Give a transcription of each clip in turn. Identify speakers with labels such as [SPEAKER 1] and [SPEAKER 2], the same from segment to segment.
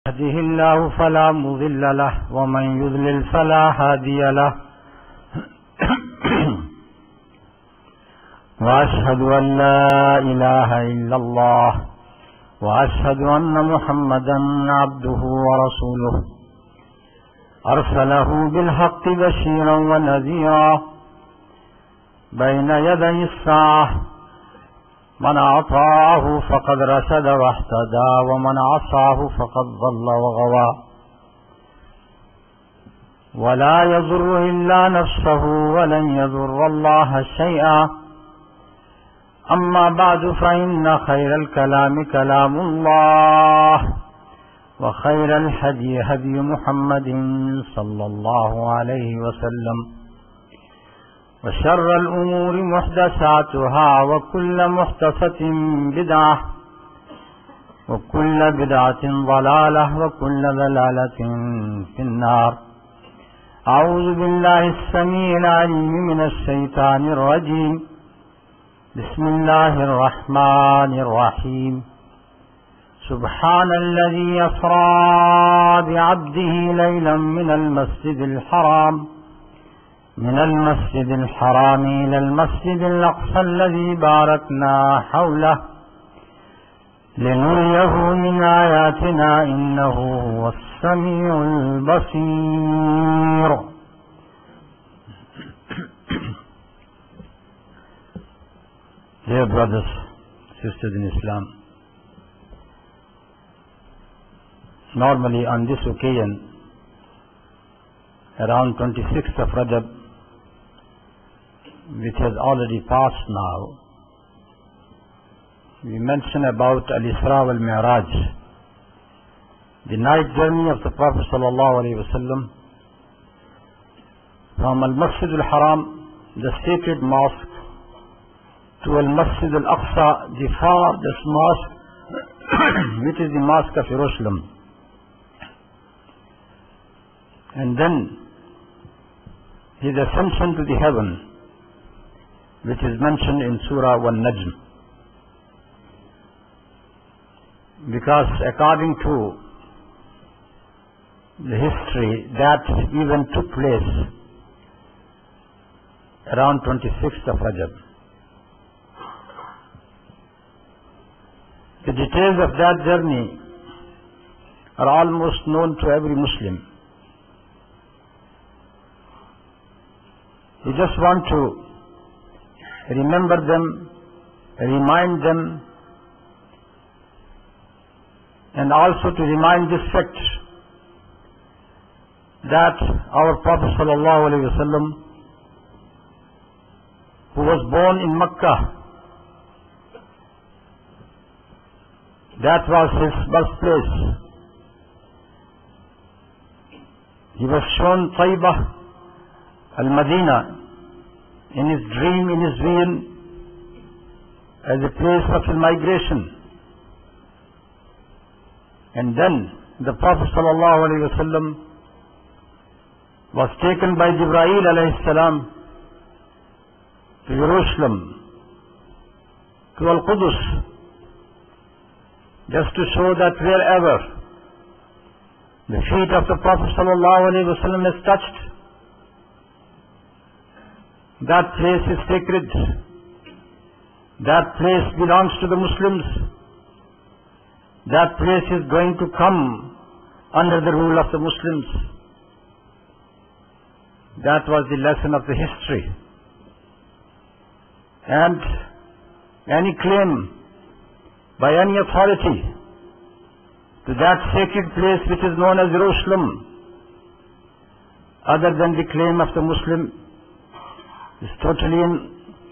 [SPEAKER 1] يهده الله فلا مضل له ومن يضلل فلا هادي له وأشهد أن لا إله إلا الله وأشهد أن محمدا عبده ورسوله أرسله بالحق بشيرا ونذيرا بين يدي الساعة من أطاعه فقد رشد واهتدى ومن عصاه فقد ضل وغوى ولا يضر إلا نفسه ولن يضر الله شيئا أما بعد فإن خير الكلام كلام الله وخير الهدي هدي محمد صلى الله عليه وسلم وشر الأمور محدثاتها وكل محدثة بدعة وكل بدعة ضلالة وكل ضلالة في النار. أعوذ بالله السميع العليم من الشيطان الرجيم. بسم الله الرحمن الرحيم. سبحان الذي يسرى بعبده ليلا من المسجد الحرام إلى المسجد الأقصى الذي باركنا حوله لنريه من آياتنا إنه هو السميع البصير. Dear brothers, sisters in Islam, normally on this occasion, around 26th of Rajab, which has already passed now, we mention about Al-Isra wal-Mi'raj, the night journey of the Prophet ﷺ from Al-Masjid al-Haram, the sacred mosque, to Al-Masjid al-Aqsa, the farthest mosque, which is the Mosque of Jerusalem. And then his ascension to the heaven, which is mentioned in Surah Wan-Najm. Because according to the history, that event took place around 26th of Rajab. The details of that journey are almost known to every Muslim. We just want to remember them, remind them, and also to remind this fact that our Prophet ﷺ, who was born in Makkah, that was his birthplace. He was shown Taibah, Al-Madinah, in his dream, in his vision, as a place of his migration. And then the Prophet ﷺ was taken by Jibreel alayhi salam to Jerusalem, to Al-Qudus, just to show that wherever the feet of the Prophet ﷺ is touched, that place is sacred. That place belongs to the Muslims. That place is going to come under the rule of the Muslims. That was the lesson of the history. And any claim by any authority to that sacred place which is known as Jerusalem, other than the claim of the Muslim, is totally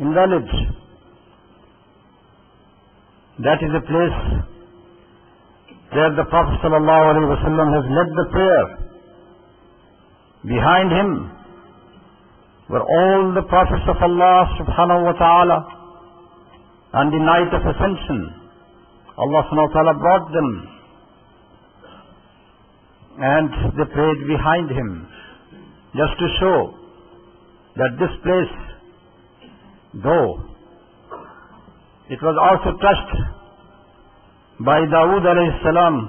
[SPEAKER 1] invalid. That is a place where the Prophet ﷺ has led the prayer. Behind him were all the prophets of Allah subhanahu wa ta'ala. On the night of ascension, Allah subhanahu wa ta'ala brought them and they prayed behind him, just to show that this place, though it was also touched by Dawood alayhi salam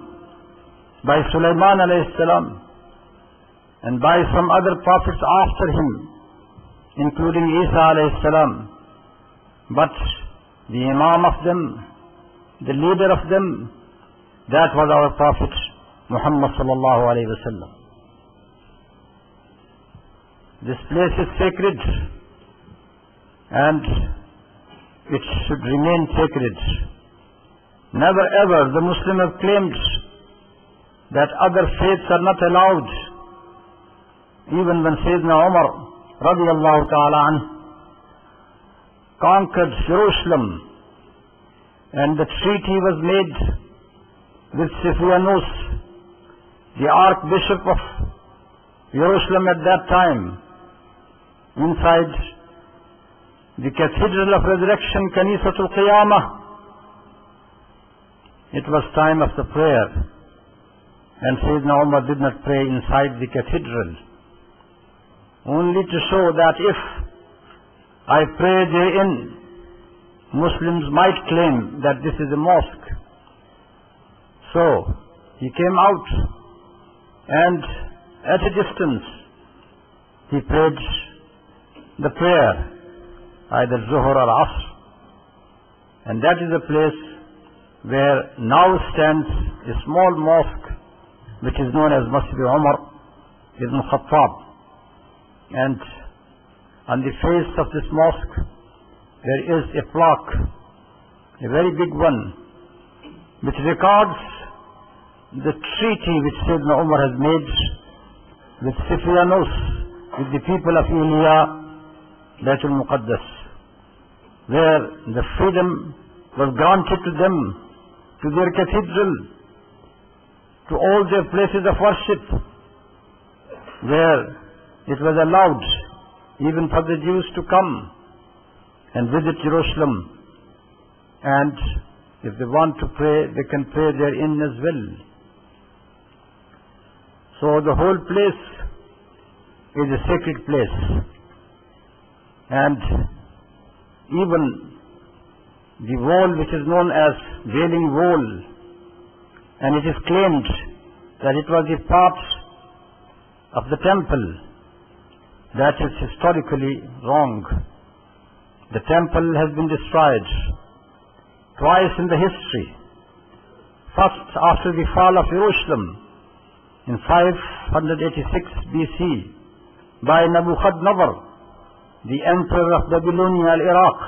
[SPEAKER 1] by Sulaiman alayhi salam and by some other prophets after him, including Isa alayhi salam. But the Imam of them, the leader of them, that was our Prophet Muhammad sallallahu alayhi wa sallam. This place is sacred and it should remain sacred. Never ever the Muslim have claimed that other faiths are not allowed. Even when Sayyidina Umar radiyallahu ta'ala anhu conquered Jerusalem and the treaty was made with Siphianus, the Archbishop of Jerusalem at that time, inside the Cathedral of Resurrection, Kanisatul Qiyamah. It was time of the prayer, and Sayyidina Umar did not pray inside the cathedral, only to show that if I pray therein, Muslims might claim that this is a mosque. So he came out and at a distance he prayed the prayer, either Zuhr or Asr, and that is a place where now stands a small mosque which is known as Masjid Umar ibn Khattab. And on the face of this mosque there is a plaque, a very big one, which records the treaty which Sayyidina Umar has made with Siphianus, with the people of Iliya, Baytul Muqaddas, where the freedom was granted to them, to their cathedral, to all their places of worship, where it was allowed even for the Jews to come and visit Jerusalem, and if they want to pray, they can pray therein as well. So the whole place is a sacred place, and even the wall which is known as Wailing Wall, and it is claimed that it was a part of the temple. That is historically wrong. The temple has been destroyed twice in the history. First after the fall of Jerusalem in 586 BC by Nebuchadnezzar, the emperor of Babylonia al-Iraq,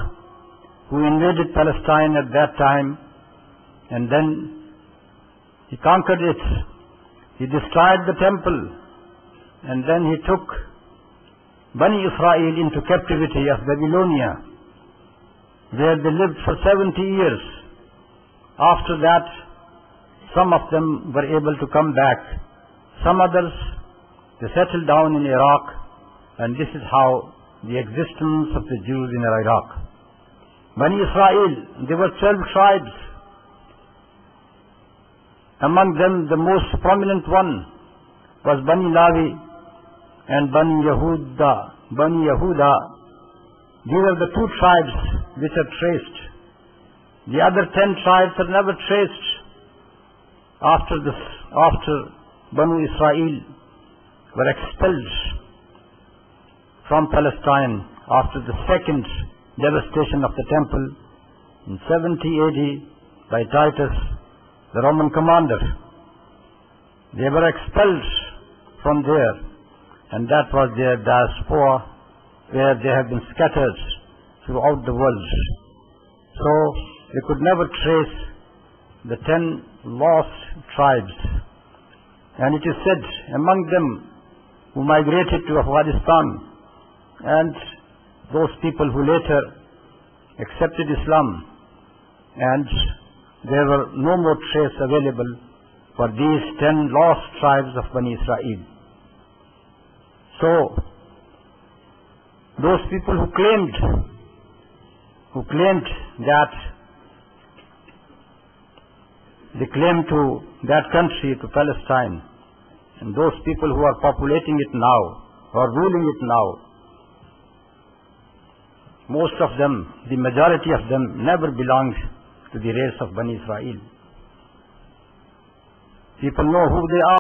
[SPEAKER 1] who invaded Palestine at that time, and then he conquered it. He destroyed the temple, and then he took Bani Israel into captivity of Babylonia, where they lived for 70 years. After that, some of them were able to come back. Some others, they settled down in Iraq, and this is how the existence of the Jews in Iraq. Bani Israel, there were 12 tribes. Among them, the most prominent one was Bani Lawi and Bani Yehuda. Bani Yehuda, these are the two tribes which are traced. The other 10 tribes are never traced after Banu Israel were expelled from Palestine after the second devastation of the temple in 70 AD by Titus, the Roman commander. They were expelled from there, and that was their diaspora, where they have been scattered throughout the world. So they could never trace the 10 lost tribes. And it is said among them who migrated to Afghanistan and those people who later accepted Islam, and there were no more trace available for these 10 lost tribes of Bani Israel. So those people who claimed that they claim to that country, to Palestine, and those people who are populating it now, or ruling it now, most of them, the majority of them, never belonged to the race of Bani Israel. People know who they